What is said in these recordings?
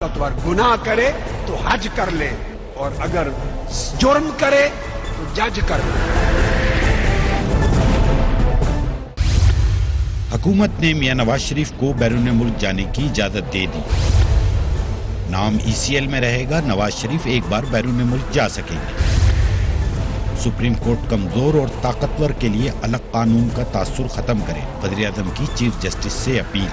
طاقتور گناہ کرے تو حج کر لے اور اگر جرم کرے تو جج کر لے۔ حکومت نے میاں نواز شریف کو بیرون ملک جانے کی اجازت دے دی۔ نام ECL میں رہے گا، نواز شریف ایک بار بیرون ملک جا سکیں گے۔ سپریم کورٹ کمزور اور طاقتور کے لیے الگ قانون کا تاثر ختم کرے، وزیر اعظم کی چیف جسٹس سے اپیل۔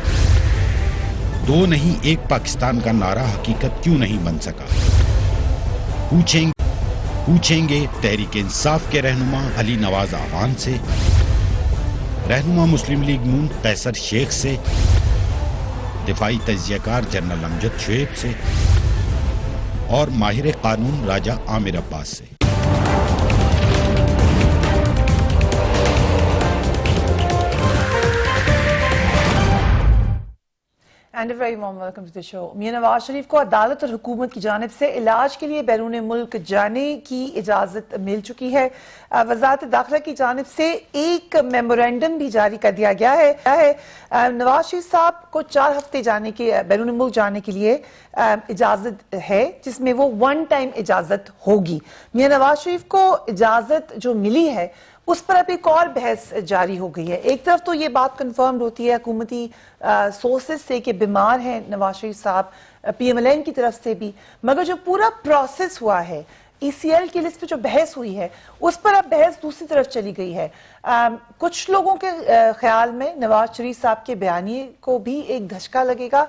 دو نہیں ایک پاکستان کا نعرہ حقیقت کیوں نہیں بن سکا؟ پوچھیں گے تحریک انصاف کے رہنما علی نواز اعوان سے، رہنما مسلم لیگ نون قیصر شیخ سے، دفاعی تجزیہ کار جنرل امجد شعیب سے اور ماہر قانون راجہ عامر عباس سے۔ And very warm welcome to the show. Mian Nawaz شریف کو عدالت اور حکومت کی جانب سے علاج کے لیے بیرون ملک جانے کی اجازت مل چکی ہے۔ وزارت داخلہ کی جانب سے ایک میمورینڈم بھی جاری کر دیا گیا ہے۔ نواز شریف صاحب کو 4 ہفتے بیرون ملک جانے کے لیے اجازت ہے، جس میں وہ 1 ٹائم اجازت ہوگی۔ میاں نواز شریف کو اجازت جو ملی ہے اس پر اب ایک اور بحث جاری ہو گئی ہے۔ ایک طرف تو یہ بات کنفرم ہوتی ہے حکومتی سورسز سے کہ بیمار ہیں نواز شریف صاحب، PMLN کی طرف سے بھی، مگر جو پورا پروسیس ہوا ہے ECL کی لسٹ پہ جو بحث ہوئی ہے اس پر اب بحث دوسری طرف چلی گئی ہے۔ کچھ لوگوں کے خیال میں نواز شریف صاحب کے بیانیے کو بھی ایک دھچکا لگے گا،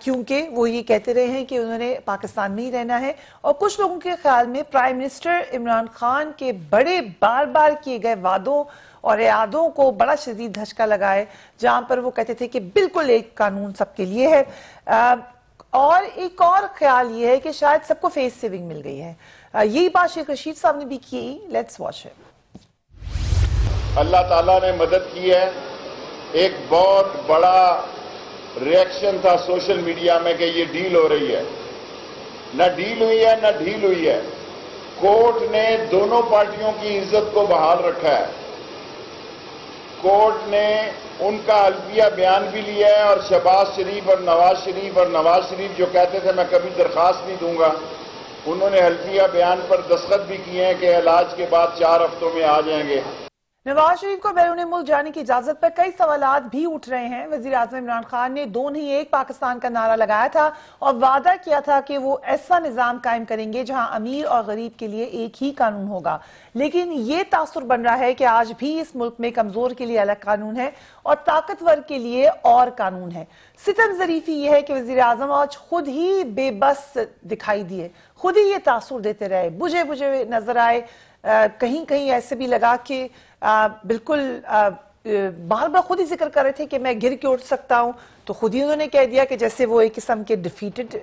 کیونکہ وہ یہ کہتے رہے ہیں کہ انہوں نے پاکستان میں ہی رہنا ہے، اور کچھ لوگوں کے خیال میں پرائم منسٹر عمران خان کے بڑے بار بار کیے گئے وعدوں اور اعادوں کو بڑا شدید دھچکا لگائے، جہاں پر وہ کہتے تھے کہ بالکل ایک قانون سب کے لیے ہے۔ اور ایک اور خیال یہ ہے کہ شاید سب کو فیس سیونگ مل گئی ہے۔ یہی بات شیخ رشید صاحب نے بھی کی۔ Let's watch it. اللہ تعالیٰ نے مدد کی ہے۔ ایک بہت بڑا ریئیکشن تھا سوشل میڈیا میں کہ یہ ڈیل ہو رہی ہے، نہ ڈیل ہوئی ہے نہ ڈھیل ہوئی ہے۔ کورٹ نے دونوں پارٹیوں کی عزت کو بحال رکھا ہے۔ کورٹ نے ان کا حلفیہ بیان بھی لیا ہے، اور شہباز شریف اور نواز شریف جو کہتے تھے میں کبھی درخواست نہیں دوں گا، انہوں نے حلفیہ بیان پر دستخط بھی کیے ہیں کہ علاج کے بعد 4 ہفتوں میں آ جائیں گے۔ نواز شریف کو بیرون ملک جانے کی اجازت پر کئی سوالات بھی اٹھ رہے ہیں۔ وزیر اعظم عمران خان نے 2 نہیں ایک پاکستان کا نعرہ لگایا تھا اور وعدہ کیا تھا کہ وہ ایسا نظام قائم کریں گے جہاں امیر اور غریب کے لیے ایک ہی قانون ہوگا، لیکن یہ تاثر بن رہا ہے کہ آج بھی اس ملک میں کمزور کے لیے الگ قانون ہے اور طاقتور کے لیے اور قانون ہے۔ ستم ظریفی یہ ہے کہ وزیر اعظم آج خود ہی بے بس دکھائی دیے، خود ہی یہ تاثر دیتے رہے، بجھے نظر آئے، کہیں کہیں ایسے بھی لگا کہ بالکل بار بار خود ہی ذکر کر رہے تھے کہ میں گر کے اٹھ سکتا ہوں، تو خود ہی انہوں نے کہہ دیا کہ جیسے وہ ایک قسم کے ڈیفیٹڈ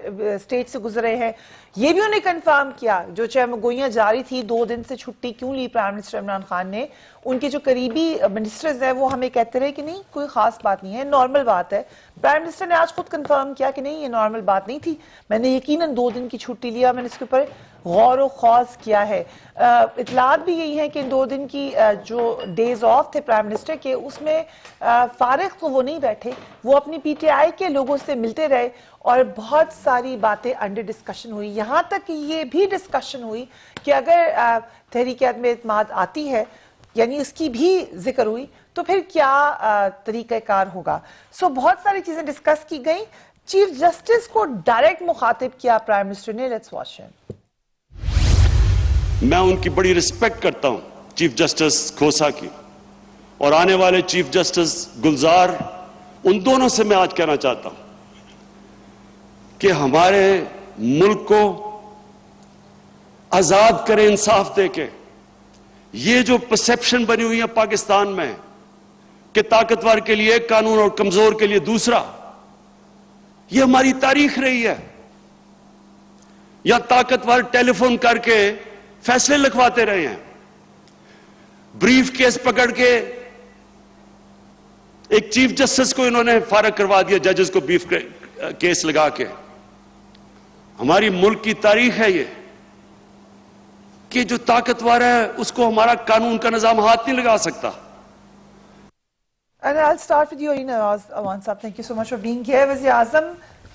سٹیج سے گزرے ہیں۔ یہ بھی انہوں نے کنفرم کیا، جو چہمگوئیاں جاری تھی 2 دن سے چھٹی کیوں لی پرائم منسٹر عمران خان نے، ان کے جو قریبی منسٹرز ہیں وہ ہمیں کہتے رہے کہ نہیں کوئی خاص بات نہیں ہے، نارمل بات ہے۔ پرائم منسٹر نے آج خود کنفرم کیا کہ نہیں یہ نارمل بات نہیں تھی، میں نے یقیناً 2 دن کی چھٹی لیا، میں نے اس کے اوپر غور و خوض کیا ہے۔ اطلاعات بھی یہی ہیں کہ ان 2 دن کی جو ڈیز آف تھے پرائم منسٹر کے، اس میں فارغ تو وہ نہیں بیٹھے، وہ اپنی PTI کے لوگوں سے ملتے رہے اور بہت ساری باتیں انڈر ڈسکشن ہوئی، یہاں تک کہ یہ بھی ڈسکشن ہوئی کہ اگر تحریک عدم اعتماد آتی ہے، یعنی اس کی بھی ذکر ہوئی، تو پھر کیا طریقہ کار ہوگا۔ بہت ساری چیزیں ڈسکس کی گئیں۔ چیف جسٹس کو ڈائریکٹ مخاطب کیا پرائم منسٹر نے، لیٹس واچ اٹ۔ میں ان کی بڑی رسپیکٹ کرتا ہوں چیف جسٹس کھوسا کی، اور آنے والے چیف جسٹس گلزار، ان دونوں سے میں آج کہنا چاہتا ہوں کہ ہمارے ملک کو آزاد کریں انصاف دے کے۔ یہ جو پرسیپشن بنی ہوئی ہے پاکستان میں کہ طاقتور کے لیے ایک قانون اور کمزور کے لیے دوسرا، یہ ہماری تاریخ رہی ہے۔ یا طاقتور ٹیلی فون کر کے فیصلے لکھواتے رہے ہیں، بریف کیس پکڑ کے ایک چیف جسٹس کو انہوں نے فارغ کروا دیا ججز کو بیف کیس لگا کے۔ ہماری ملک کی تاریخ ہے یہ کہ جو طاقتور ہے اس کو ہمارا قانون کا نظام ہاتھ نہیں لگا سکتا۔ And I'll start with you, Nawaz Awan Saab. Thank you so much for being here. وزیر اعظم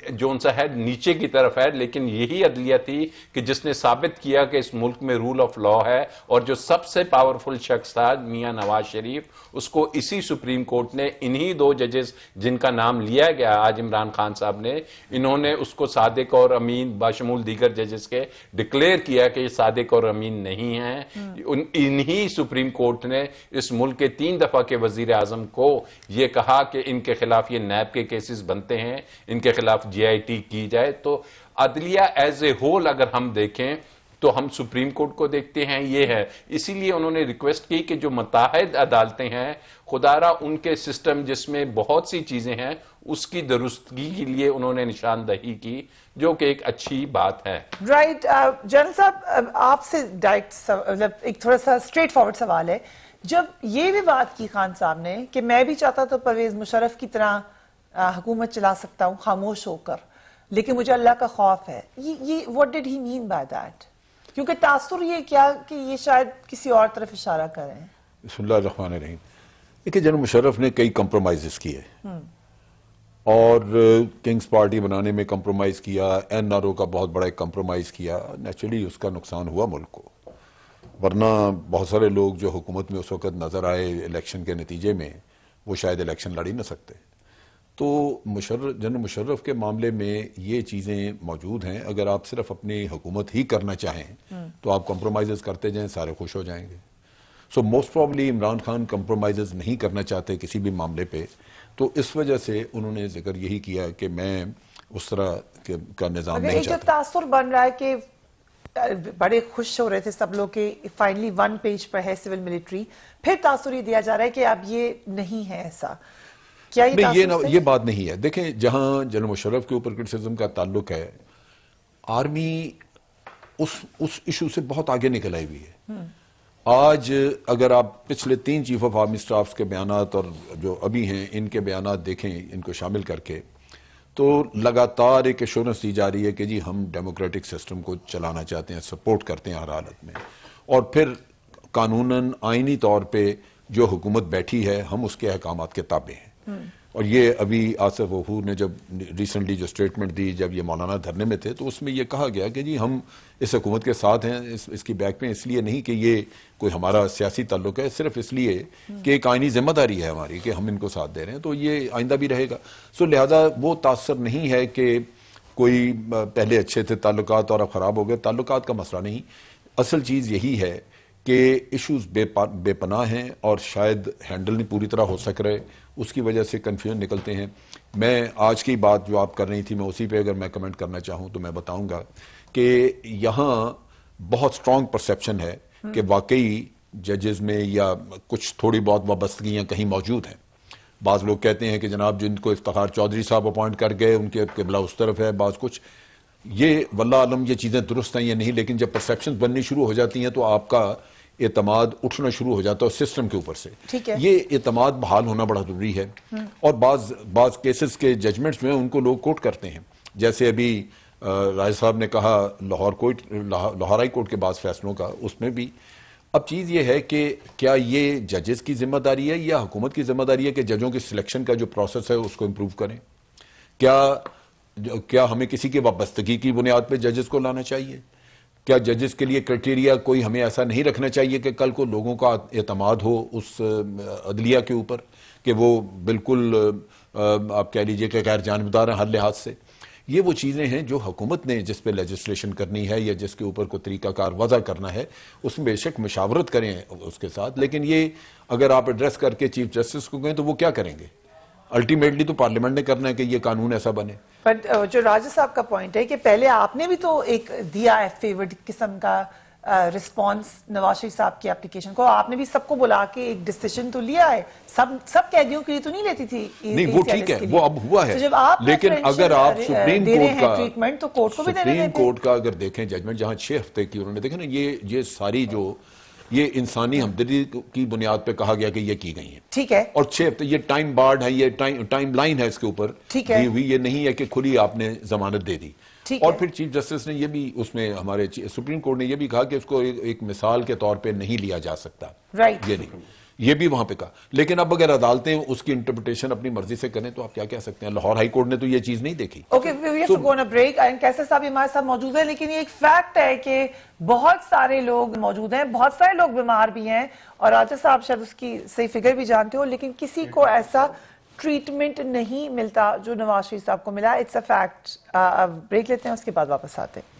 جون سا ہے نیچے کی طرف ہے، لیکن یہی عدلیہ تھی کہ جس نے ثابت کیا کہ اس ملک میں رول آف لا ہے، اور جو سب سے پاورفل شخص تھا میاں نواز شریف، اس کو اسی سپریم کورٹ نے انہی دو ججز جن کا نام لیا گیا آج عمران خان صاحب نے، انہوں نے اس کو صادق اور امین باشمول دیگر ججز کے ڈکلیئر کیا کہ یہ صادق اور امین نہیں ہیں۔ انہی سپریم کورٹ نے اس ملک کے 3 دفعہ کے وزیر اعظم کو یہ کہا کہ ان کے خلاف یہ نیب کے کیسز بنتے ہیں، ان کے خلاف جی آئی ٹی کی جائے۔ تو عدلیہ ایز اے ہول اگر ہم دیکھیں تو ہم سپریم کورٹ کو دیکھتے ہیں، یہ ہے۔ اسی لیے انہوں نے ریکویسٹ کی کہ جو متحد عدالتیں ہیں، خدا را ان کے سسٹم جس میں بہت سی چیزیں ہیں، اس کی درستگی کے لیے انہوں نے نشاندہی کی، جو کہ ایک اچھی بات ہے۔ رائٹ جنرل صاحب، آپ سے ڈائریکٹ ایک تھوڑا سا اسٹریٹ فارورڈ سوال ہے، جب یہ بھی بات کی خان صاحب نے کہ میں بھی چاہتا تو پرویز مشرف کی طرح حکومت چلا سکتا ہوں خاموش ہو کر، لیکن مجھے اللہ کا خوف ہے، یہ what did he mean by that؟ کیونکہ تاثر یہ کیا کہ یہ شاید کسی اور طرف اشارہ کریں۔ بسم اللہ الرحمن الرحیم۔ دیکھیں جنرل مشرف نے کئی کمپرومائزز کیے اور کنگز پارٹی بنانے میں کمپرومائز کیا، این آر او کا بہت بڑا ایک کمپرومائز کیا، نیچرلی اس کا نقصان ہوا ملک کو، ورنہ بہت سارے لوگ جو حکومت میں اس وقت نظر آئے الیکشن کے نتیجے میں، وہ شاید الیکشن لڑ ہی نہ سکتے۔ تو جنرل مشرف کے معاملے میں یہ چیزیں موجود ہیں۔ اگر آپ صرف اپنی حکومت ہی کرنا چاہیں تو آپ کمپرومائزز کرتے جائیں، سارے خوش ہو جائیں گے۔ So most probably Imran Khan compromises نہیں کرنا چاہتے کسی بھی معاملے پہ، تو اس وجہ سے انہوں نے ذکر یہی کیا کہ میں اس طرح کا نظام نہیں جو چاہتا۔ تاثر بن رہا ہے کہ بڑے خوش ہو رہے تھے سب لوگ کہ فائنلی 1 پیج پر ہے سول ملٹری، پھر تاثر یہ دیا جا رہا ہے کہ اب یہ نہیں ہے ایسا، کیا یہ بات نہیں ہے۔ دیکھیں جہاں جنرل مشرف کے اوپر کرٹیسزم کا تعلق ہے، آرمی اس ایشو سے بہت آگے نکل آئی ہوئی ہے۔ آج اگر آپ پچھلے 3 چیف آف آرمی سٹافز کے بیانات اور جو ابھی ہیں ان کے بیانات دیکھیں، ان کو شامل کر کے، تو لگاتار ایک ایشورنس دی جا رہی ہے کہ جی ہم ڈیموکریٹک سسٹم کو چلانا چاہتے ہیں، سپورٹ کرتے ہیں ہر حالت میں، اور پھر قانوناً آئینی طور پہ جو حکومت بیٹھی ہے ہم اس کے احکامات کے تابع ہیں۔ اور یہ ابھی آصف غفور نے جب ریسنٹلی جو سٹیٹمنٹ دی جب یہ مولانا دھرنے میں تھے، تو اس میں یہ کہا گیا کہ جی ہم اس حکومت کے ساتھ ہیں، اس کی بیک میں، اس لیے نہیں کہ یہ کوئی ہمارا سیاسی تعلق ہے، صرف اس لیے کہ ایک آئینی ذمہ داری ہے ہماری کہ ہم ان کو ساتھ دے رہے ہیں، تو یہ آئندہ بھی رہے گا۔ سو لہذا وہ تاثر نہیں ہے کہ کوئی پہلے اچھے تھے تعلقات اور اب خراب ہو گئے، تعلقات کا مسئلہ نہیں۔ اصل چیز یہی ہے کہ ایشوز بے پناہ ہیں اور شاید ہینڈل نہیں پوری طرح ہو سک رہے، اس کی وجہ سے کنفیوژن نکلتے ہیں۔ میں آج کی بات جو آپ کر رہی تھی، میں اسی پہ اگر میں کمنٹ کرنا چاہوں تو میں بتاؤں گا کہ یہاں بہت سٹرونگ پرسیپشن ہے کہ واقعی ججز میں یا کچھ تھوڑی بہت وابستگیاں کہیں موجود ہیں۔ بعض لوگ کہتے ہیں کہ جناب جن کو افتخار چودھری صاحب اپوائنٹ کر گئے ان کے قبلہ اس طرف ہے، بعض کچھ، یہ واللہ عالم یہ چیزیں درست ہیں یا نہیں، لیکن جب پرسیپشنز بننی شروع ہو جاتی ہیں تو آپ کا اعتماد اٹھنا شروع ہو جاتا ہے سسٹم کے اوپر سے۔ یہ اعتماد بحال ہونا بڑا ضروری ہے، اور بعض کیسز کے ججمنٹس میں ان کو لوگ کوٹ کرتے ہیں، جیسے ابھی رائے صاحب نے کہا لاہور ہائی کورٹ کے بعض فیصلوں کا، اس میں بھی اب چیز یہ ہے کہ کیا یہ ججز کی ذمہ داری ہے یا حکومت کی ذمہ داری ہے کہ ججوں کی سلیکشن کا جو پروسیس ہے اس کو امپروو کریں؟ کیا ہمیں کسی کی وابستگی کی بنیاد پہ ججز کو لانا چاہیے؟ کیا ججز کے لیے کرائٹیریا کوئی ہمیں ایسا نہیں رکھنا چاہیے کہ کل کو لوگوں کا اعتماد ہو اس عدلیہ کے اوپر کہ وہ بالکل آپ کہہ لیجئے کہ غیر جانبدار ہیں ہر لحاظ سے؟ یہ وہ چیزیں ہیں جو حکومت نے جس پہ لیجسلیشن کرنی ہے یا جس کے اوپر کوئی طریقہ کار وضع کرنا ہے، اس میں بے شک مشاورت کریں اس کے ساتھ، لیکن یہ اگر آپ ایڈریس کر کے چیف جسٹس کو گئے تو وہ کیا کریں گے؟ الٹیمیٹلی تو پارلیمنٹ نے کرنا ہے کہ یہ قانون ایسا بنے۔ بٹ جو راجہ صاحب کا پوائنٹ ہے کہ پہلے آپ نے بھی تو ایک دیا ہے فیورڈ قسم کا رسپانس نواز شریف صاحب کی اپلیکیشن کو، آپ نے بھی سب کو بلا کے ایک ڈیسیژن تو لیا ہے، سب قیدیوں کے لیے تو نہیں لیتی تھی۔ نہیں وہ ٹھیک ہے، وہ اب ہوا ہے، لیکن اگر آپ سپریم کورٹ کا اگر دیکھیں ججمنٹ جہاں 6 ہفتے کی انہوں نے دیکھا نا، یہ ساری جو یہ انسانی ہمدردی کی بنیاد پہ کہا گیا کہ یہ کی گئی ہیں، ٹھیک ہے، اور 6 ہفتے یہ ٹائم بارڈ ہے، یہ ٹائم لائن ہے اس کے اوپر دی ہوئی، یہ نہیں ہے کہ کھلی آپ نے ضمانت دے دی۔ اور پھر چیف جسٹس نے یہ بھی اس میں ہمارے سپریم کورٹ نے یہ بھی کہا کہ اس کو ایک مثال کے طور پہ نہیں لیا جا سکتا، یہ نہیں، یہ بھی وہاں پہ کہا. لیکن اب اگر عدالتیں اس کی انٹرپریٹیشن اپنی مرضی سے کریں تو آپ کیا کہہ سکتے ہیں؟ لاہور ہائی کورٹ نے تو یہ چیز نہیں دیکھی. Okay we have to go on a break. کیسر صاحب ہمارے ساتھ موجود ہیں, لیکن یہ ایک فیکٹ ہے کہ بہت سارے لوگ موجود ہیں, بہت سارے لوگ بیمار بھی ہیں, اور راجہ صاحب شاید اس کی صحیح فگر بھی جانتے ہو, لیکن کسی کو ایسا ٹریٹمنٹ نہیں ملتا جو نواز شریف صاحب کو ملا. It's a fact. بریک لیتے ہیں, اس کے بعد واپس آتے ہیں.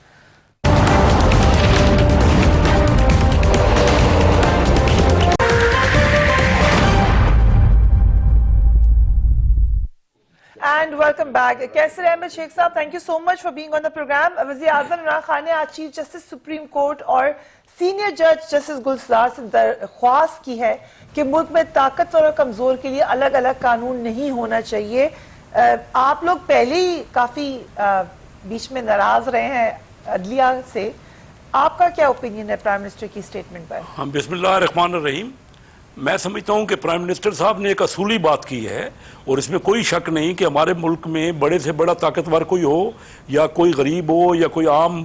And welcome back. Kaisar Ahmed Sheikh صاحب, thank you so much for being on the program. وزیر اعظم عمران خان نے آج چیف جسٹس سپریم کورٹ اور سینئر جج جسٹس گلزار سے درخواست کی ہے کہ ملک میں طاقتور اور کمزور کے لیے الگ الگ قانون نہیں ہونا چاہیے. آپ لوگ پہلے ہی کافی بیچ میں ناراض رہے ہیں عدلیہ سے, آپ کا کیا اوپینین ہے پرائم منسٹر کی اسٹیٹمنٹ پر؟ ہم بسم اللہ الرحمن الرحیم. میں سمجھتا ہوں کہ پرائم منسٹر صاحب نے ایک اصولی بات کی ہے, اور اس میں کوئی شک نہیں کہ ہمارے ملک میں بڑے سے بڑا طاقتور کوئی ہو یا کوئی غریب ہو یا کوئی عام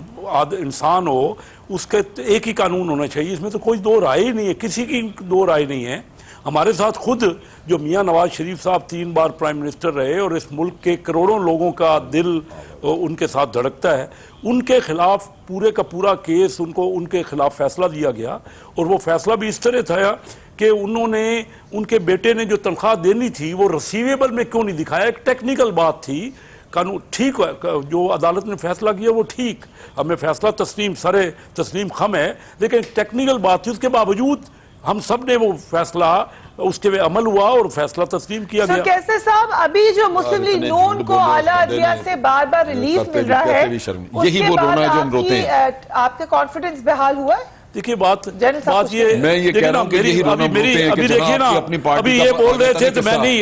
انسان ہو, اس کے ایک ہی قانون ہونا چاہیے. اس میں تو کوئی دو رائے ہی نہیں ہے, کسی کی دو رائے نہیں ہے. ہمارے ساتھ خود جو میاں نواز شریف صاحب 3 بار پرائم منسٹر رہے اور اس ملک کے کروڑوں لوگوں کا دل ان کے ساتھ دھڑکتا ہے, ان کے خلاف پورے کا پورا کیس ان کے خلاف فیصلہ دیا گیا, اور وہ فیصلہ بھی اس طرح تھا کہ انہوں نے ان کے بیٹے نے جو تنخواہ دینی تھی وہ ریسیویبل میں کیوں نہیں دکھایا. ایک ٹیکنیکل بات تھی, قانون ٹھیک جو عدالت نے فیصلہ کیا وہ ٹھیک, ہمیں فیصلہ تسلیم خم ہے, لیکن ٹیکنیکل بات تھی. اس کے باوجود ہم سب نے وہ فیصلہ اس کے عمل ہوا اور فیصلہ تسلیم کیا گیا. کیسے صاحب ابھی جو مسلم لیگ نون کو اعلیٰ عدلیہ سے بار بار ریلیف مل رہا ہے, یہی وہ رونا ہے جو ہم روتے ہیں. آپ کا کانفیڈنس بحال ہوا ہے؟ دیکھیے بات یہ میں یہ کہہ رہا ہوں کہ یہی رونا ہم روتے ہیں کہ دیکھیے نا, ابھی یہ بول رہے تھے تو میں نہیں,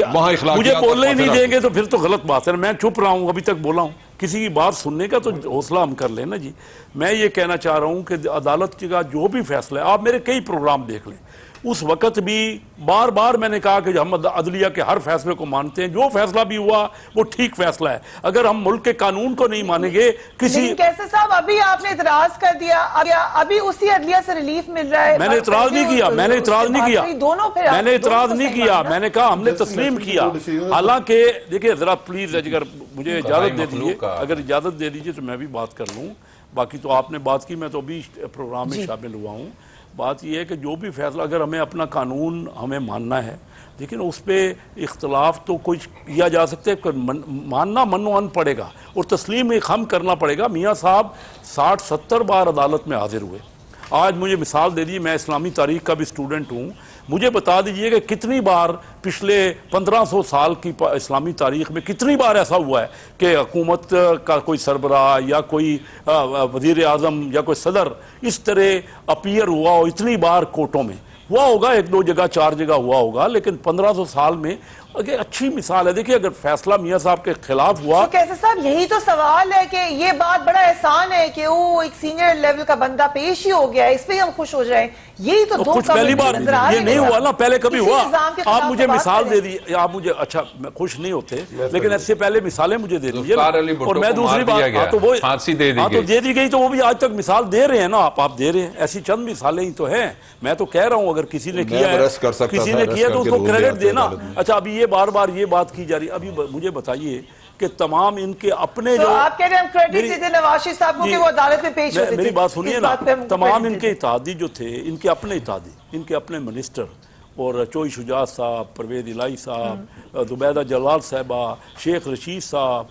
مجھے بولنے ہی نہیں دیں گے تو پھر تو غلط بات ہے. میں چپ رہا ہوں, ابھی تک بولا ہوں. کسی کی بات سننے کا تو حوصلہ ہم کر لیں نا جی. میں یہ کہنا چاہ رہا ہوں کہ عدالت کا جو بھی فیصلہ ہے, آپ میرے کئی پروگرام دیکھ لیں, اس وقت بھی بار بار میں نے کہا کہ ہم عدلیہ کے ہر فیصلے کو مانتے ہیں, جو فیصلہ بھی ہوا وہ ٹھیک فیصلہ ہے. اگر ہم ملک کے قانون کو نہیں مانیں گے کسی... کیسے صاحب ابھی آپ نے اعتراض کر دیا, ابھی اسی عدلیہ سے ریلیف مل رہا ہے. میں نے اعتراض نہیں کیا, میں نے اعتراض نہیں کیا, میں نے کہا ہم نے تسلیم کیا. حالانکہ دیکھیں ذرا پلیز اگر مجھے اجازت دے دیجیے, اگر اجازت دے دیجیے تو میں بھی بات کر لوں. باقی تو آپ نے بات کی, میں تو ابھی پروگرام میں شامل ہوا ہوں. بات یہ ہے کہ جو بھی فیصلہ, اگر ہمیں اپنا قانون ہمیں ماننا ہے, لیکن اس پہ اختلاف تو کچھ کیا جا سکتا ہے, ماننا منوان پڑے گا اور تسلیم خم کرنا پڑے گا. میاں صاحب 60-70 بار عدالت میں حاضر ہوئے. آج مجھے مثال دے دیجیے, میں اسلامی تاریخ کا بھی اسٹوڈنٹ ہوں, مجھے بتا دیجئے کہ کتنی بار پچھلے 1500 سال کی اسلامی تاریخ میں کتنی بار ایسا ہوا ہے کہ حکومت کا کوئی سربراہ یا کوئی وزیر اعظم یا کوئی صدر اس طرح اپیئر ہوا ہو. اتنی بار کورٹوں میں ہوا ہوگا, 1-2 جگہ 4 جگہ ہوا ہوگا, لیکن 1500 سال میں اچھی مثال ہے. دیکھیے اگر فیصلہ میاں صاحب کے خلاف ہوا, کیسے صاحب یہی تو سوال ہے کہ یہ بات بڑا احسان ہے کہ وہ ایک سینئر لیول کا بندہ پیش ہی ہو گیا ہے, اس پہ ہم خوش ہو جائیں. یہی تو کچھ پہلی بار یہ نہیں ہوا نا, پہلے کبھی ہوا. آپ مجھے مثال دے دیجیے, آپ مجھے اچھا خوش نہیں ہوتے لیکن اس سے پہلے مثالیں مجھے دے دیجیے, اور میں دوسری بات تو وہ دے دی گئی, تو وہ بھی آج تک مثال دے رہے ہیں نا آپ دے رہے ہیں. ایسی چند مثالیں ہی تو ہیں. میں تو کہہ رہا ہوں اگر کسی نے کیا ہے, کسی نے کیا تو اس کو کریڈٹ دینا. اچھا ابھی یہ بار بار یہ بات کی جا رہی ہے, ابھی مجھے بتائیے کہ تمام ان کے اپنے جو آپ کہہ رہے ہیں کریڈٹ دیتے نواز شریف صاحب کو کہ وہ عدالت میں پیش ہوتے تھے. میری بات سنیے نا, تمام ان کے اتحادی جو تھے, ان کے اپنے اتحادی, ان کے اپنے منسٹر, اور چوئی شجاعت صاحب, پرویز الہی صاحب, زبیدہ جلال صاحبہ, شیخ رشید صاحب,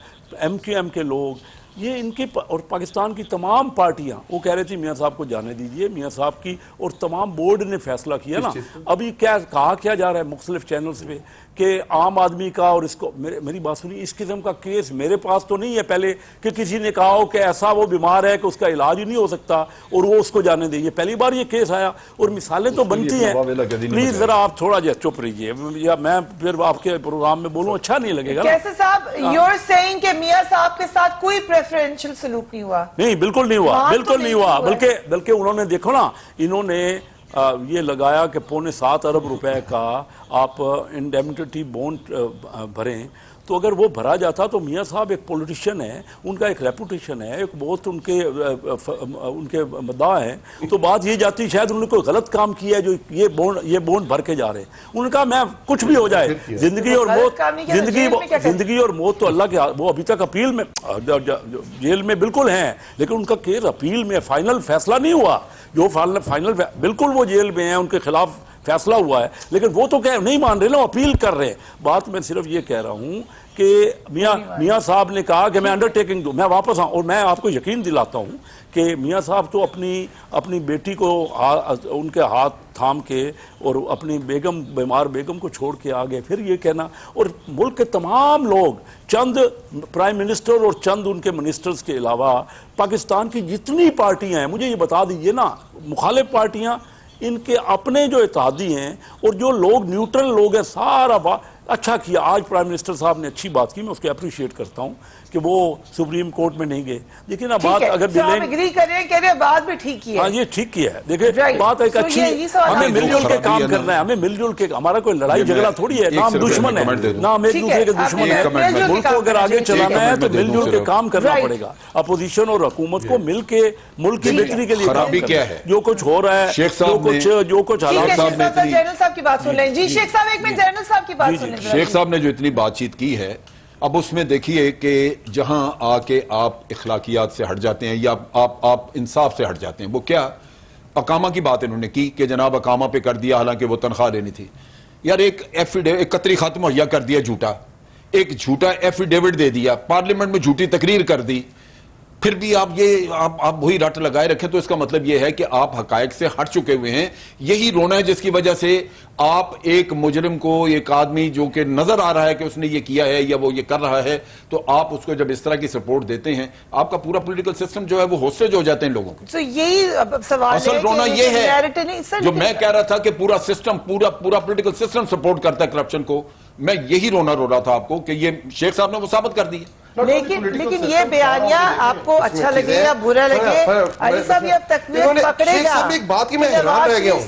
MQM کے لوگ, یہ ان کی اور پاکستان کی تمام پارٹیاں وہ کہہ رہی تھی میاں صاحب کو جانے دیجئے. میاں صاحب کی اور تمام بورڈ نے فیصلہ کیا نا. ابھی کیا کہا کیا جا رہا ہے مختلف چینلز پہ کہ عام آدمی کا, اور اس کو میری بات سنی, اس قسم کا کیس میرے پاس تو نہیں ہے پہلے کہ کسی نے کہا ہو کہ ایسا وہ بیمار ہے کہ اس کا علاج ہی نہیں ہو سکتا اور وہ اس کو جانے دے. یہ پہلی بار یہ کیس آیا, اور مثالیں تو بنتی ہیں. پلیز ذرا آپ تھوڑا جا چپ رہیے, یا میں پھر آپ کے پروگرام میں بولوں اچھا نہیں لگے گا. کیسے صاحب یو آر سیئنگ کہ میاں صاحب کے ساتھ کوئی پریفرنشل سلوک نہیں ہوا؟ نہیں, بالکل نہیں ہوا, بالکل نہیں ہوا. بلکہ انہوں نے دیکھو نا, انہوں نے یہ لگایا کہ 7.25 ارب روپے کا آپ انڈیمنٹی بونڈ بھریں, تو اگر وہ بھرا جاتا تو میاں صاحب ایک پولیٹیشین ہے, ان کا ایک ریپوٹیشن ہے, ایک بہت ان کے مداح ہیں, تو بات یہ جاتی شاید انہوں نے کوئی غلط کام کیا ہے جو یہ بونڈ بھر کے جا رہے ہیں. انہوں نے کہا میں کچھ بھی ہو جائے, زندگی اور موت تو اللہ کے, وہ ابھی تک اپیل میں جیل میں بالکل ہیں, لیکن ان کا کیس اپیل میں فائنل فیصلہ نہیں ہوا. جو فائنل بالکل وہ جیل میں ہیں, ان کے خلاف فیصلہ ہوا ہے, لیکن وہ تو نہیں مان رہے نا, اپیل کر رہے ہیں. بات میں صرف یہ کہہ رہا ہوں کہ میاں صاحب نے کہا کہ میں انڈرٹیکنگ دوں, میں واپس آؤں, اور میں آپ کو یقین دلاتا ہوں کہ میاں صاحب تو اپنی بیٹی کو ان کے ہاتھ تھام کے اور اپنی بیمار بیگم کو چھوڑ کے آگے, پھر یہ کہنا, اور ملک کے تمام لوگ, چند پرائم منسٹر اور چند ان کے منسٹرز کے علاوہ پاکستان کی جتنی پارٹیاں ہیں, مجھے یہ بتا دیجئے نا, مخالف پارٹیاں, ان کے اپنے جو اتحادی ہیں اور جو لوگ نیوٹرل لوگ ہیں, سارا اچھا کیا. آج پرائم منسٹر صاحب نے اچھی بات کی, میں اس کے اپریشیٹ کرتا ہوں کہ وہ سپریم کورٹ میں نہیں گئے. لیکن اب بات اگر اگری کریں کہ بات بھی ٹھیک کی ہے, ہاں یہ ٹھیک کیا ہے. دیکھیں بات ایک اچھی, ہمیں مل جل کے کام کرنا ہے, ہمیں مل جل کے, ہمارا کوئی لڑائی جھگڑا تھوڑی ہے, نہ ہم دشمن ہیں, نہ ہم ایک دوسرے کے دشمن ہیں. ملک کو اگر آگے چلانا ہے تو مل جل کے کام کرنا پڑے گا. اپوزیشن اور حکومت کو مل کے ملک کی بہتری کے لیے کام کرنا ہے. جو کچھ ہو رہا ہے, جو کچھ حالات جنرل صاحب کی بات سن لیں. جی شیخ صاحب ایک منٹ, جنرل صاحب کی بات سن لیں. شیخ صاحب نے جو اتنی بات چیت کی ہے, اب اس میں دیکھیے کہ جہاں آ کے آپ اخلاقیات سے ہٹ جاتے ہیں یا آپ انصاف سے ہٹ جاتے ہیں. وہ کیا, اقامہ کی بات انہوں نے کی کہ جناب اقامہ پہ کر دیا, حالانکہ وہ تنخواہ لینی تھی. یار ایک قطری خط مہیا کر دیا جھوٹا, ایک جھوٹا ایفیڈیوٹ دے دیا, پارلیمنٹ میں جھوٹی تقریر کر دی, پھر بھی آپ وہی رٹ لگائے رکھیں, تو اس کا مطلب یہ ہے کہ آپ حقائق سے ہٹ چکے ہوئے ہیں. یہی رونا ہے جس کی وجہ سے آپ ایک مجرم کو, ایک آدمی جو کہ نظر آ رہا ہے کہ اس نے یہ کیا ہے یا وہ یہ کر رہا ہے, تو آپ اس کو جب اس طرح کی سپورٹ دیتے ہیں, آپ کا پورا پولیٹیکل سسٹم جو ہے وہ ہوسٹیج ہو جاتے ہیں لوگوں کو. تو یہی سوال اصل رونا یہ ہے جو میں کہہ رہا تھا کہ پورا سسٹم, پورا پولیٹیکل سسٹم سپورٹ کرتا ہے کرپشن کو. میں یہی رونا رو رہا تھا آپ کو کہ یہ شیخ صاحب نے وہ ثابت کر دی. لیکن یہ بیانیہ آپ کو اچھا لگے یا برا لگے, علی صاحب یہ اب تکمیل پکڑے گا. شیخ صاحب نے ایک بات کی میں حیران رہ گیا ہوں,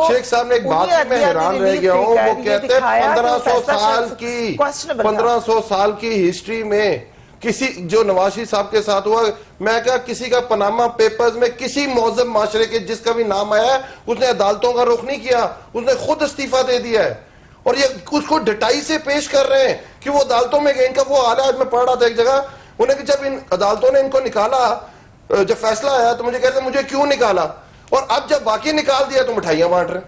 شیخ صاحب نے ایک بات کی میں حیران رہ گیا ہوں. وہ کہتے ہیں 1500 سال کی ہسٹری میں کسی جو نواز شریف صاحب کے ساتھ ہوا, میں کہا کسی کا پاناما پیپرز میں کسی معظم معاشرے کے جس کا بھی نام آیا ہے, اس نے عدالتوں کا رخ نہیں کیا, اس نے خود استعفیٰ دے دیا ہے. اور یہ اس کو ڈٹائی سے پیش کر رہے ہیں کہ وہ عدالتوں میں گئے. ان کا وہ حال ہے, آج میں پڑھ رہا تھا ایک جگہ, انہیں کہ جب ان عدالتوں نے ان کو نکالا, جب فیصلہ آیا تو مجھے کہتے ہیں مجھے کیوں نکالا, اور اب جب واقعی نکال دیا تو مٹھائیاں بانٹ رہے ہیں.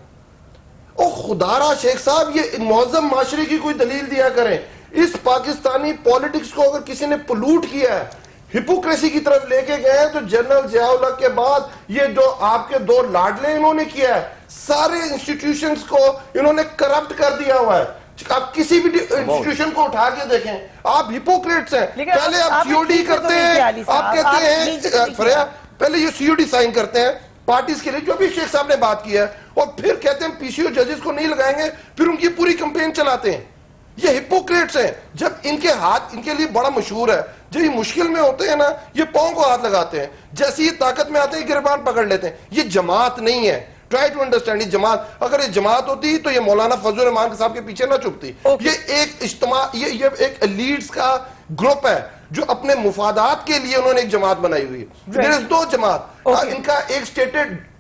او خدارا شیخ صاحب, یہ معظم معاشرے کی کوئی دلیل دیا کریں. اس پاکستانی پولیٹکس کو اگر کسی نے پلوٹ کیا ہے, ہپوکریسی کی طرف لے کے گئے ہیں, تو جنرل ضیاء الحق کے بعد یہ جو آپ کے دو لاڈلے انہوں نے کیا ہے, سارے انسٹیٹیوشنز کو انہوں نے کرپٹ کر دیا ہوا ہے. آپ کسی بھی انسٹیٹیوشن کو اٹھا کے دیکھیں, آپ ہپوکریٹس ہیں. پہلے آپ سی او ڈی کرتے ہیں, آپ کہتے ہیں پہلے یہ سی او ڈی سائن کرتے ہیں پارٹیز کے لیے, جو بھی شیخ صاحب نے بات کی ہے, اور پھر کہتے ہیں پی سی او ججز کو نہیں لگائیں گے, پھر ان کی پوری کمپین چلاتے ہیں. یہ ہپوکریٹس ہیں. جب ان کے ہاتھ, ان کے لیے بڑا مشہور ہے, جب یہ مشکل میں ہوتے ہیں نا, یہ پاؤں کو ہاتھ لگاتے ہیں, جیسے یہ طاقت میں آتے ہیں گربان پکڑ لیتے ہیں. یہ جماعت نہیں ہے. ٹرائی ٹو انڈرسٹینڈ, یہ جماعت, اگر یہ جماعت ہوتی تو یہ مولانا فضل الرحمان صاحب کے پیچھے نہ چھپتی. یہ ایک اجتماع, یہ ایک لیڈز کا گروپ ہے جو اپنے مفادات کے لیے انہوں نے ایک جماعت بنائی ہوئی ہے. دیر از دو جماعت. ان کا ایک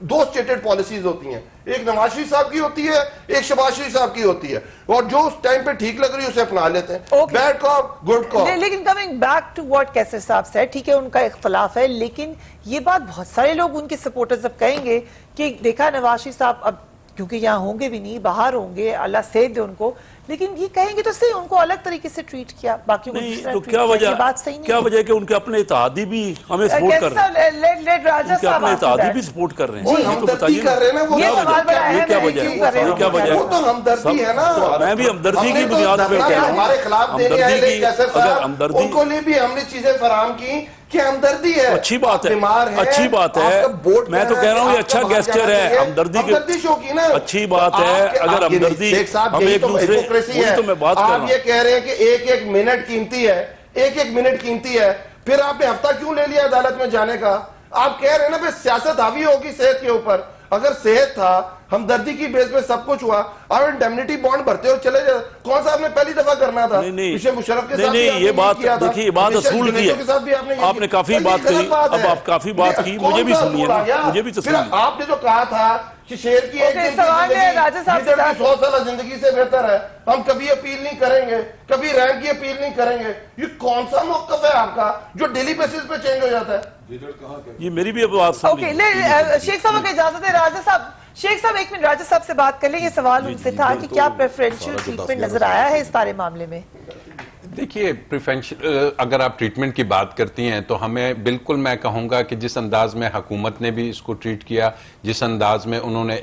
دو سٹیٹڈ پالیسیز ہوتی ہیں, ایک نواز شریف صاحب کی ہوتی ہے, ایک شہباز شریف صاحب کی ہوتی ہے, اور جو اس ٹائم پہ ٹھیک لگ رہی ہے اسے اپنا لیتے ہیں. Bad cop good cop. لیکن کمنگ بیک ٹو واٹ کیسر صاحب سے, ٹھیک ہے ان کا اختلاف ہے, لیکن یہ بات بہت سارے لوگ ان کے سپورٹرز اب کہیں گے کہ دیکھا نواز شریف صاحب اب کیونکہ یہاں ہوں گے بھی نہیں, باہر ہوں گے, اللہ صحت دے ان کو, لیکن یہ کہیں گے تو صحیح ان کو الگ طریقے سے ٹریٹ کیا, باقی نہیں تو کیا وجہ ہے کہ ان کے اپنے اتحادی بھی ہمیں سپورٹ کر رہے ہیں, ان کے اپنے اتحادی بھی سپورٹ کر رہے ہیں. یہ تو بتائیے کیا وجہ ہے. میں بھی ہمدردی کی بنیاد پہ کہہ رہا ہوں, ہمدردی کی, اگر ہمدردی ان کو لیے بھی ہم نے چیزیں فراہم کی کہ ہمدردی ہے, اچھی بات ہے, اچھی بات ہے. میں تو کہہ رہا ہوں یہ اچھا گیسچر ہے, ہمدردی کی اچھی بات ہے. اگر ہمدردی ہم ایک دوسرے, وہی تو میں بات کر رہا ہوں. آپ یہ کہہ رہے ہیں کہ ایک ایک منٹ قیمتی ہے, ایک ایک منٹ قیمتی ہے, پھر آپ نے ہفتہ کیوں لے لیا عدالت میں جانے کا؟ آپ کہہ رہے ہیں نا پھر سیاست حاوی ہوگی صحت کے اوپر. اگر صحت تھا ہمدردی کی بیس میں سب کچھ ہوا, آپ انڈیمنیٹی بانڈ بھرتے اور چلے جائے. کون سا آپ نے پہلی دفعہ کرنا تھا؟ مشرف کے ساتھ نہیں, یہ بات دیکھیے, بات اصول کی ہے. آپ نے کافی بات کہی, اب آپ کافی بات کی, مجھے بھی سنیے نا, مجھے بھی تسلیم. آپ نے جو کہا تھا کہ شیر کی ایک دن کی زندگی 100 سالہ زندگی سے بہتر ہے, ہم کبھی اپیل نہیں کریں گے, کبھی رینک کی اپیل نہیں کریں گے, یہ کون سا موقف ہے آپ کا جو ڈیلی بیسس پہ چینج ہو جاتا ہے؟ یہ میری بھی بات سن لیجیے. شیخ صاحب کو اجازت ہے. راجہ صاحب, شیخ صاحب ایک منٹ راجہ صاحب سے بات کر لیں. یہ سوال ان سے تھا کہ کیا پریفرنشل ٹریٹمنٹ نظر آیا ہے اس سارے معاملے میں؟ دیکھیے, اگر آپ ٹریٹمنٹ کی بات کرتی ہیں تو ہمیں بالکل, میں کہوں گا کہ جس انداز میں حکومت نے بھی اس کو ٹریٹ کیا, جس انداز میں انہوں نے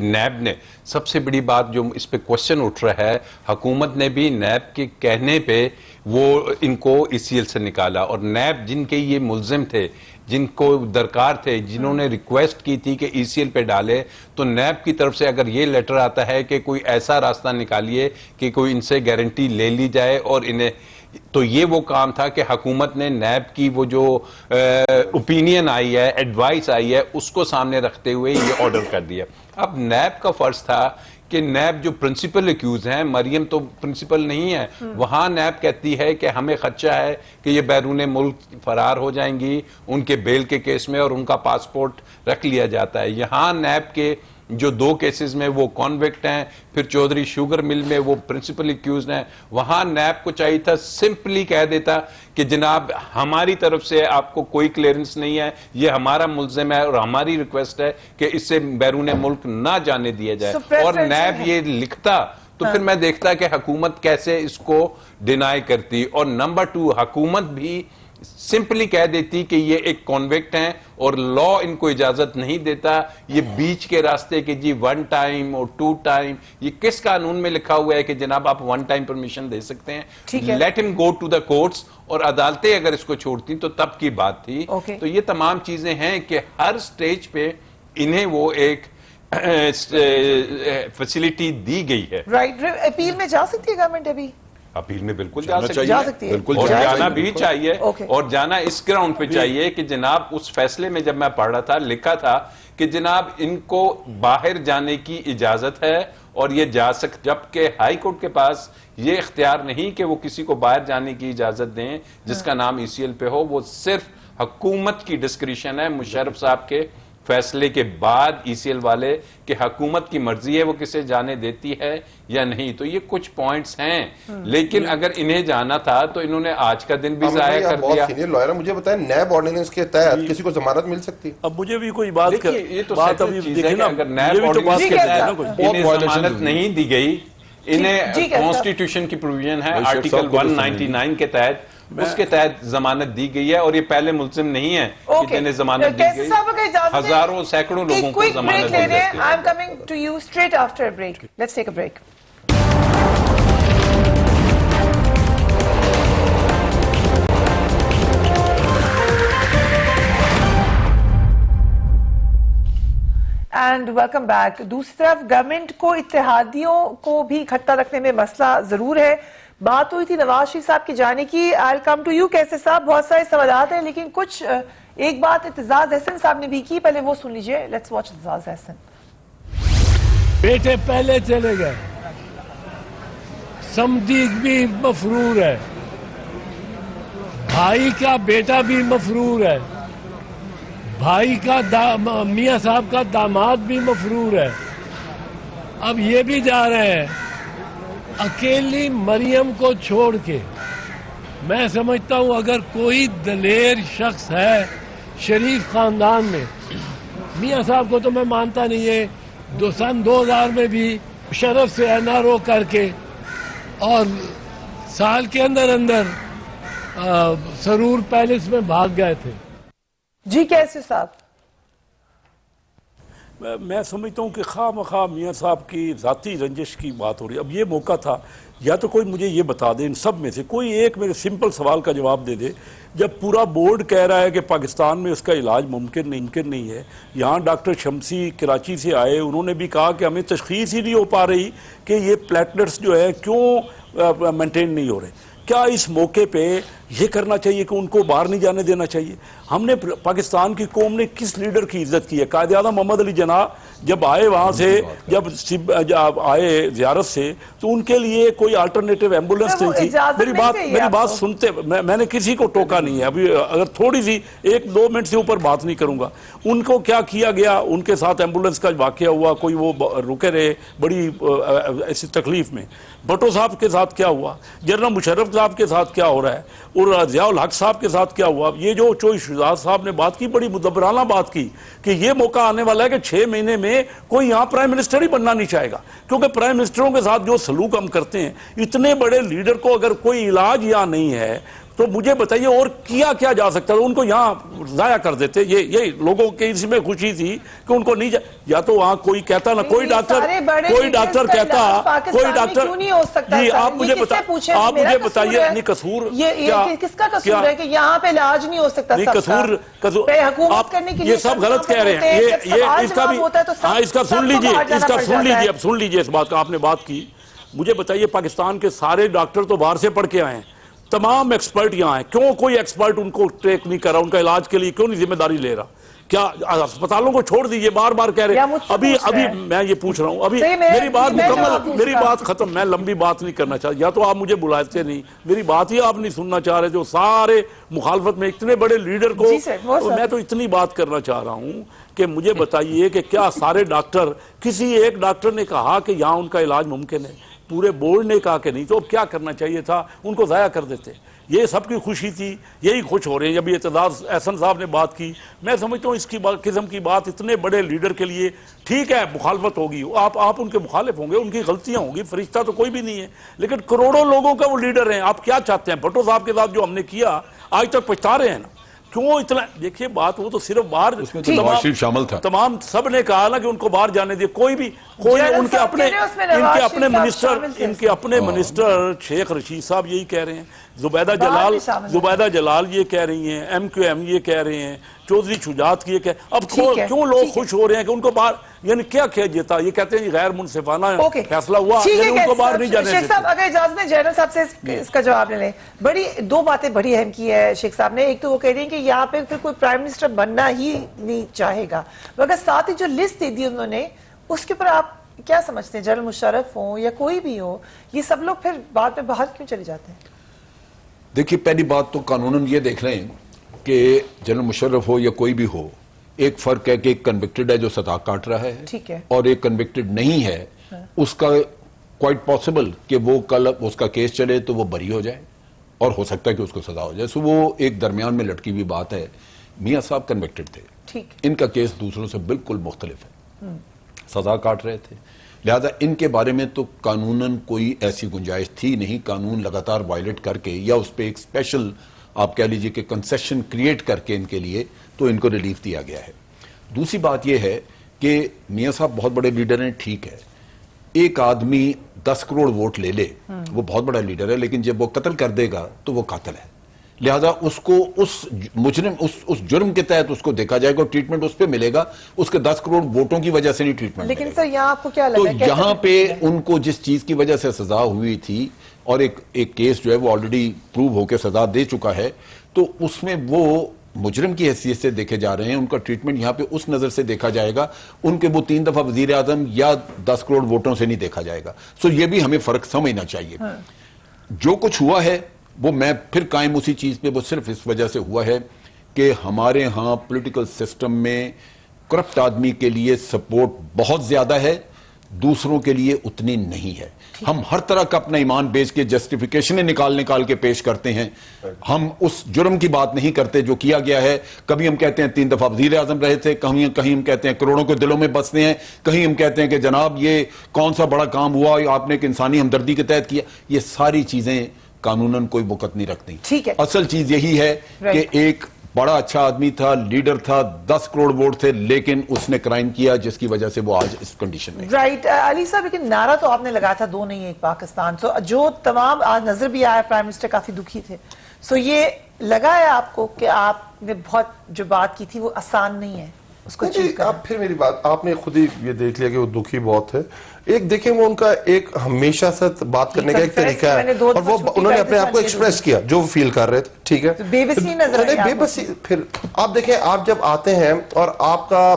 نیب نے, سب سے بڑی بات جو اس پہ کوشچن اٹھ رہا ہے, حکومت نے بھی نیب کے کہنے پہ وہ ان کو ECL سے نکالا, اور نیب جن کے یہ ملزم تھے, جن کو درکار تھے, جنہوں نے ریکویسٹ کی تھی کہ ECL پہ ڈالے, تو نیب کی طرف سے اگر یہ لیٹر آتا ہے کہ کوئی ایسا راستہ نکالیے کہ کوئی ان سے گارنٹی لے لی جائے اور انہیں, تو یہ وہ کام تھا کہ حکومت نے نیب کی وہ جو اوپینین آئی ہے, ایڈوائس آئی ہے, اس کو سامنے رکھتے ہوئے یہ آرڈر کر دیا. اب نیب کا فرض تھا کہ نیب جو پرنسپل ایکیوز ہیں, مریم تو پرنسپل نہیں ہے, وہاں نیب کہتی ہے کہ ہمیں خدشہ ہے کہ یہ بیرون ملک فرار ہو جائیں گی ان کے بیل کے کیس میں اور ان کا پاسپورٹ رکھ لیا جاتا ہے. یہاں نیب کے جو 2 کیسز میں وہ کانوکٹ ہیں, پھر چودھری شوگر مل میں وہ پرنسپل ایکیوز ہیں, وہاں نیب کو چاہیے تھا سمپلی کہہ دیتا کہ جناب ہماری طرف سے آپ کو کوئی کلیئرنس نہیں ہے, یہ ہمارا ملزم ہے اور ہماری ریکویسٹ ہے کہ اس سے بیرون ملک نہ جانے دیا جائے, اور نیب یہ لکھتا تو پھر میں دیکھتا کہ حکومت کیسے اس کو ڈینائی کرتی. اور نمبر 2, حکومت بھی سمپلی کہہ دیتی کہ یہ ایک کانوکٹ ہیں اور لا ان کو اجازت نہیں دیتا یہ بیچ کے راستے کے جی 1 ٹائم اور 2 ٹائم, یہ کس قانون میں لکھا ہوا ہے کہ جناب آپ 1 ٹائم پرمیشن دے سکتے ہیں؟ لیٹ ہم گو ٹو دا کورٹس, اور عدالتیں اگر اس کو چھوڑتی تو تب کی بات تھی. تو یہ تمام چیزیں ہیں کہ ہر سٹیج پہ انہیں وہ ایک فیسلٹی دی گئی ہے. رائٹ, اپیل میں جا سکتی ہے گورنمنٹ ابھی؟ اپیل میں بالکل جا سکتی ہے, اور جانا بھی چاہیے, اور جانا اس گراؤنڈ پہ چاہیے کہ جناب اس فیصلے میں جب میں پڑھ رہا تھا لکھا تھا کہ جناب ان کو باہر جانے کی اجازت ہے اور یہ جا سکتے, جبکہ ہائی کورٹ کے پاس یہ اختیار نہیں کہ وہ کسی کو باہر جانے کی اجازت دیں جس کا نام ECL پہ ہو. وہ صرف حکومت کی ڈسکریشن ہے, مشرف صاحب کے فیصلے کے بعد ECL والے کہ حکومت کی مرضی ہے وہ کسے جانے دیتی ہے یا نہیں. تو یہ کچھ پوائنٹس ہیں, لیکن اگر انہیں جانا تھا تو انہوں نے آج کا دن بھی ضائع کر دیا. لائر مجھے بتائیں, نیب آرڈیننس کے تحت کسی کو ضمانت مل سکتی ہے؟ اب مجھے بھی کوئی بات کر, یہ تو اگر نیب آرڈیننس کے تحت انہیں ضمانت نہیں دی گئی, انہیں کانسٹیٹیوشن کی پروویژن ہے آرٹیکل 199 کے تحت, اس کے تحت ضمانت دی گئی ہے, اور یہ پہلے ملزم نہیں ہے کہ جنہیں ضمانت دی گئی, ہزاروں سینکڑوں لوگوں کو ضمانت دی گئی. I am coming to you straight after a break. Let's take a break. And welcome back. دوسری طرف گورنمنٹ کو اتحادیوں کو بھی اکٹھا رکھنے میں مسئلہ ضرور ہے. بات ہوئی تھی نواز شریف صاحب کی جانے کی. آئی ول کم ٹو یو کیسے صاحب, بہت سارے سوالات ہیں, لیکن کچھ ایک بات اعتزاز احسن صاحب نے بھی کی, پہلے وہ سن لیجئے. Let's watch Aitzaz Ahsan. بیٹے پہلے چلے گئے, سمدیق بھی مفرور ہے, بھائی کا بیٹا بھی مفرور ہے, بھائی کا میاں صاحب کا داماد بھی مفرور ہے. اب یہ بھی جا رہے ہیں اکیلی مریم کو چھوڑ کے. میں سمجھتا ہوں اگر کوئی دلیر شخص ہے شریف خاندان میں, میاں صاحب کو تو میں مانتا نہیں ہے, سن 2000 میں بھی شرف سے NRO کر کے اور سال کے اندر سرور پیلس میں بھاگ گئے تھے. جی کیسے صاحب؟ میں سمجھتا ہوں کہ خواہ مخواہ میاں صاحب کی ذاتی رنجش کی بات ہو رہی ہے. اب یہ موقع تھا, یا تو کوئی مجھے یہ بتا دے ان سب میں سے کوئی ایک میرے سمپل سوال کا جواب دے دے. جب پورا بورڈ کہہ رہا ہے کہ پاکستان میں اس کا علاج ممکن نہیں ہے, یہاں ڈاکٹر شمسی کراچی سے آئے, انہوں نے بھی کہا کہ ہمیں تشخیص ہی نہیں ہو پا رہی کہ یہ پلیٹلیٹس جو ہے کیوں مینٹین نہیں ہو رہے. کیا اس موقع پہ یہ کرنا چاہیے کہ ان کو باہر نہیں جانے دینا چاہیے؟ ہم نے پاکستان کی قوم نے کس لیڈر کی عزت کی ہے؟ قائد اعظم محمد علی جناح جب آئے وہاں سے، جب آئے زیارت سے، تو ان کے لیے کوئی آلٹرنیٹو ایمبولنس نہیں تھی۔ میری بات سنتے، میں نے کسی کو ٹوکا نہیں ہے، ابھی اگر تھوڑی سی 1-2 منٹ سے اوپر بات نہیں کروں گا۔ ان کو کیا کیا گیا؟ ان کے ساتھ ایمبولنس کا واقعہ ہوا، کوئی وہ رکے رہے بڑی ایسی تکلیف میں۔ بھٹو صاحب کے ساتھ کیا ہوا؟ جنرل مشرف صاحب کے ساتھ کیا ہو رہا ہے؟ اور ضیاء الحق صاحب کے ساتھ کیا ہوا؟ یہ جو چوئی شہزاد صاحب نے بات کی، بڑی مدبرانہ بات کی کہ یہ موقع آنے والا ہے کہ 6 مہینے میں کوئی یہاں پرائم منسٹر ہی بننا نہیں چاہے گا، کیونکہ پرائم منسٹروں کے ساتھ جو سلوک ہم کرتے ہیں، اتنے بڑے لیڈر کو اگر کوئی علاج یہاں نہیں ہے تو مجھے بتائیے اور کیا کیا جا سکتا ہے؟ ان کو یہاں ضائع کر دیتے۔ یہ لوگوں کے اس میں خوشی تھی کہ ان کو نہیں یا تو وہاں کوئی کہتا نا، کوئی ڈاکٹر کہتا، کوئی ڈاکٹر جی آپ مجھے بتائیے، نہیں قصور کس کا قصور ہے کہ یہاں پہ علاج نہیں ہو سکتا؟ نہیں قصور آپ یہ سب غلط کہہ رہے ہیں۔ یہ اس کا بھی ہاں، اس کا سن لیجئے، اب سن لیجئے اس بات کا۔ آپ نے بات کی، مجھے بتائیے پاکستان کے سارے ڈاکٹر تو باہر سے پڑھ کے آئے ہیں، تمام ایکسپرٹ یہاں ہیں، کیوں کوئی ایکسپرٹ ان کو ٹیک نہیں کر رہا؟ ان کا علاج کے لیے کیوں نہیں ذمہ داری لے رہا؟ کیا اسپتالوں کو چھوڑ دیجئے؟ بار بار کہہ رہے ہیں۔ ابھی میں یہ پوچھ رہا ہوں، ابھی میری بات مکمل، میری بات ختم، میں لمبی بات نہیں کرنا چاہتا، یا تو آپ مجھے بلاتے نہیں، میری بات ہی آپ نہیں سننا چاہ رہے، جو سارے مخالفت میں اتنے بڑے لیڈر کو میں تو اتنی بات کرنا چاہ رہا ہوں کہ مجھے بتائیے کہ کیا سارے ڈاکٹر، کسی ایک ڈاکٹر نے کہا کہ یہاں ان کا علاج ممکن ہے؟ پورے بورڈ نے کہا کہ نہیں، تو اب کیا کرنا چاہیے تھا؟ ان کو ضائع کر دیتے۔ یہ سب کی خوشی تھی، یہی خوش ہو رہے ہیں۔ جب یہ اعتزاز احسن صاحب نے بات کی، میں سمجھتا ہوں اس کی قسم کی بات اتنے بڑے لیڈر کے لیے ٹھیک ہے، مخالفت ہوگی، آپ ان کے مخالف ہوں گے، ان کی غلطیاں ہوں گی، فرشتہ تو کوئی بھی نہیں ہے، لیکن کروڑوں لوگوں کا وہ لیڈر ہیں۔ آپ کیا چاہتے ہیں؟ بھٹو صاحب کے ساتھ جو ہم نے کیا، آج تک پچھتا رہے ہیں نا، کیوں اتنا؟ دیکھیے بات، وہ تو صرف باہر شامل تھا، تمام سب نے کہا نا کہ ان کو باہر جانے دے، کوئی ان کے اپنے منسٹر شیخ رشید صاحب یہی کہہ رہے ہیں، زبیدہ جلال یہ کہہ رہی ہیں، MQM یہ کہہ رہے ہیں، چودھری شجاعت کی یہ کہہ، اب کیوں لوگ خوش ہو رہے ہیں کہ ان کو باہر، یعنی کیا جیتا؟ یہ کہتے ہیں غیر منصفانہ فیصلہ ہوا، یعنی ان کو باہر نہیں جانے دیتے۔ شیخ صاحب اگر اجازت دیں، جنرل صاحب سے اس کا جواب لے لیں۔ دو باتیں بڑی اہم کی ہے شیخ صاحب نے۔ ایک تو وہ کہہ رہی ہیں کہ یہاں پہ پھر کوئی پرائم منسٹر بننا ہی نہیں چاہے گا، مگر ساتھ ہی جو لسٹ دے دی انہوں نے، اس کے پر آپ کیا سمجھتے ہیں؟ جنرل مشرف ہوں یا کوئی بھی ہو، یہ سب لوگ پھر بعد میں باہر کیوں چلے جاتے ہیں؟ دیکھیے، پہلی بات تو قانوناً یہ دیکھ رہے ہیں کہ جنرل مشرف ہو یا کوئی بھی ہو، ایک فرق ہے کہ ایک کنوکٹڈ ہے جو سزا کاٹ رہا ہے، اور ایک کنوکٹڈ نہیں ہے، اس کا کوائٹ پاسبل کہ وہ کل اس کا کیس چلے تو وہ بری ہو جائے، اور ہو سکتا ہے کہ اس کو سزا ہو جائے۔ سو وہ ایک درمیان میں لٹکی ہوئی بات ہے۔ میاں صاحب کنوکٹڈ تھے، ان کا کیس دوسروں سے بالکل مختلف ہے، سزا کاٹ رہے تھے، لہذا ان کے بارے میں تو قانوناً کوئی ایسی گنجائش تھی نہیں۔ قانون لگاتار وائلیٹ کر کے یا اس پہ ایک اسپیشل آپ کہہ لیجئے کہ کنسیشن کریٹ کر کے ان کے لیے تو ان کو ریلیف دیا گیا ہے۔ دوسری بات یہ ہے کہ میاں صاحب بہت بڑے لیڈر ہیں، ٹھیک ہے، ایک آدمی 10 کروڑ ووٹ لے لے، وہ بہت بڑا لیڈر ہے، لیکن جب وہ قتل کر دے گا تو وہ قاتل ہے، لہذا اس کو اس مجرم اس جرم کے تحت اس کو دیکھا جائے گا، ٹریٹمنٹ اس پہ ملے گا، اس کے 10 کروڑ ووٹوں کی وجہ سے نہیں ٹریٹمنٹ ملے گا۔ لیکن سر یہاں آپ کو کیا لگا ہے؟ تو یہاں پہ ان کو جس چیز کی وجہ سے سزا ہوئی تھی، اور ایک کیس جو ہے وہ آلریڈی پروو ہو کے سزا دے چکا ہے، تو اس میں وہ مجرم کی حیثیت سے دیکھے جا رہے ہیں، ان کا ٹریٹمنٹ یہاں پہ اس نظر سے دیکھا جائے گا، ان کے وہ 3 دفعہ وزیر اعظم یا 10 کروڑ ووٹوں سے نہیں دیکھا جائے گا۔ سو یہ بھی ہمیں فرق سمجھنا چاہیے۔ جو کچھ ہوا ہے وہ میں پھر قائم اسی چیز پہ، وہ صرف اس وجہ سے ہوا ہے کہ ہمارے ہاں پولیٹیکل سسٹم میں کرپٹ آدمی کے لیے سپورٹ بہت زیادہ ہے، دوسروں کے لیے اتنی نہیں ہے۔ ہم ہر طرح کا اپنا ایمان بیچ کے جسٹیفیکیشنیں نکال کے پیش کرتے ہیں، ہم اس جرم کی بات نہیں کرتے جو کیا گیا ہے۔ کبھی ہم کہتے ہیں 3 دفعہ وزیر اعظم رہے تھے، کہیں ہم کہتے ہیں کروڑوں کے دلوں میں بستے ہیں، کہیں ہم کہتے ہیں کہ جناب یہ کون سا بڑا کام ہوا، آپ نے ایک انسانی ہمدردی کے تحت کیا۔ یہ ساری چیزیں قانوناً کوئی وقت نہیں رکھتی۔ اصل چیز یہی ہے کہ ایک بڑا اچھا آدمی تھا، لیڈر تھا، 10 کروڑ ووٹ تھے، لیکن اس نے کرائم کیا جس کی وجہ سے وہ آج اس کنڈیشن میں۔ رائٹ علی صاحب، لیکن نعرہ تو آپ نے لگایا تھا 2 نہیں 1 پاکستان، سو جو تمام آج نظر بھی آیا، پرائم منسٹر کافی دکھی تھے، سو یہ لگا ہے آپ کو کہ آپ نے بہت جو بات کی تھی وہ آسان نہیں ہے؟ اس کو achieve کریں. آپ پھر میری بات آپ نے خود ہی یہ دیکھ لیا کہ وہ دکھی بہت ہے. ایک دیکھیں وہ ان کا ایک ہمیشہ سے بات کرنے کا ایک طریقہ ہے اور وہ انہوں نے اپنے آپ کو ایکسپریس کیا جو فیل کر رہے تھے. ٹھیک ہے, بے بسی نظر آئی. بے بسی. پھر آپ دیکھیں آپ جب آتے ہیں اور آپ کا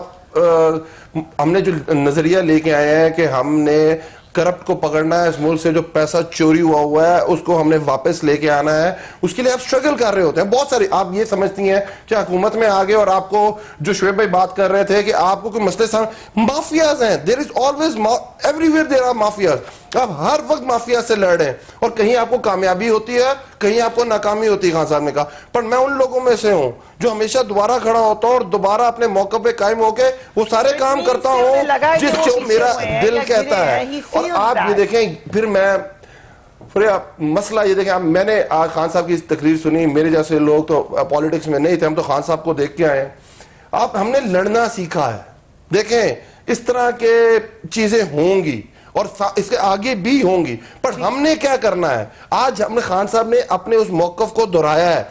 ہم نے جو نظریہ لے کے آئے ہیں کہ ہم نے کرپٹ کو پکڑنا ہے, اس ملک سے جو پیسہ چوری ہوا ہے اس کو ہم نے واپس لے کے آنا ہے, اس کے لیے آپ سٹرگل کر رہے ہوتے ہیں. بہت ساری آپ یہ سمجھتی ہیں کہ حکومت میں آگے اور آپ کو جو شعیب بھائی بات کر رہے تھے کہ آپ کو کوئی مسئلے مافیاز ہیں. There is always everywhere there are mafias. آپ ہر وقت مافیا سے لڑ رہے ہیں اور کہیں آپ کو کامیابی ہوتی ہے کہیں آپ کو ناکامی ہوتی ہے. خان صاحب نے کہا پر میں ان لوگوں میں سے ہوں جو ہمیشہ دوبارہ کھڑا ہوتا ہوں اور دوبارہ اپنے موقع پہ قائم ہو کے وہ سارے کام کرتا ہوں جس جو میرا دل کہتا ہے. اور آپ یہ دیکھیں پھر میں مسئلہ یہ دیکھیں میں نے آج خان صاحب کی تقریر سنی, میرے جیسے لوگ تو پالیٹکس میں نہیں تھے, ہم تو خان صاحب کو دیکھ کے آئے. ہم نے لڑنا سیکھا ہے. دیکھیں اس طرح کے چیزیں ہوں گی اور اس کے آگے بھی ہوں گی, پر ہم نے کیا کرنا ہے. آج ہم نے خان صاحب نے اپنے اس موقف کو دہرایا ہے.